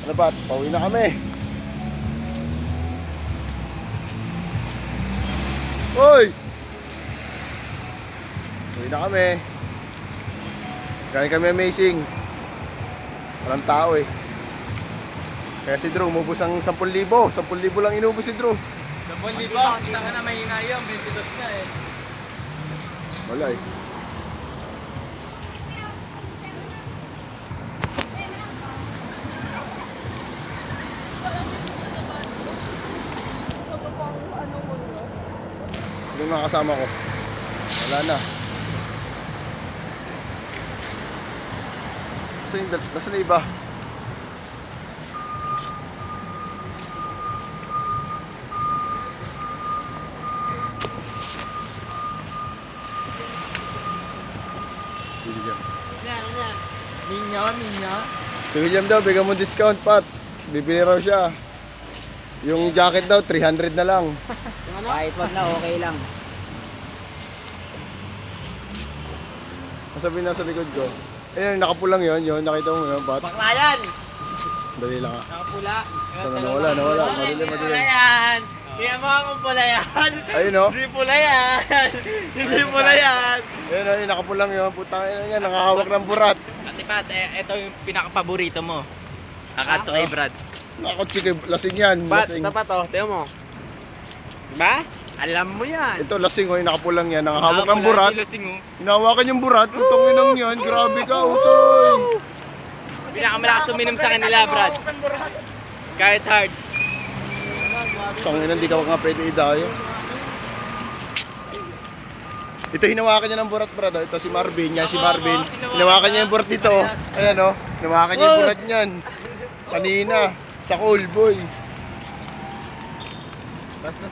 Ano ba? Pauwi na kami. Hoy! Pauwi na kami. Galing kami amazing. Walang tao eh. Kaya si Drew umubos ang 10,000. 10,000 lang inubos si Drew. 10,000? Kita ka na mahina yun. 22 na eh. Wala eh. Sino mga kasama ko? Wala na. Nasaan na iba? Minya. Si William daw, bigyan mo discount, Pat. Bibili raw siya. Yung jacket daw, 300 na lang. Kahit wag na, okay lang. Masabi na sa likod ko. Ayun, nakapulang yun, nakita mo yun, Pat. Bakla yan! Dali lang ha. Nakapula. Sana nawala. Madali. Pula yan! Tingnan mo kung pula yan! Ayun o. Hindi pula yan! Hindi pula yan! Ayun, nakapulang yun. Putang ina yan, nakahawak ng burat. Ate Pat, ito yung pinaka-paborito mo. Akatsu kay Brad. Nakakotsi kay lasing yan. Pat, Lasing. tapat oh, tingnan mo. Diba? Alam mo yan. Ito, lasing o, yung nakapulang yan. Nakahawak ng burat. oh. Hinawakan yung burat. Utong inang yan. Grabe ka, utoy. Pinakamalakas uminom sa kanila, Brad. Kahit hard. Tangina, hindi ka nga pwede idayo. Ito, hinawakan niya ng burat, Brad. Ito si Marvin. Yan si Marvin. Hinawakan niya yung burat dito. Ayan o. Hinawakan niya yung burat niyan. Kanina. Sa call, boy.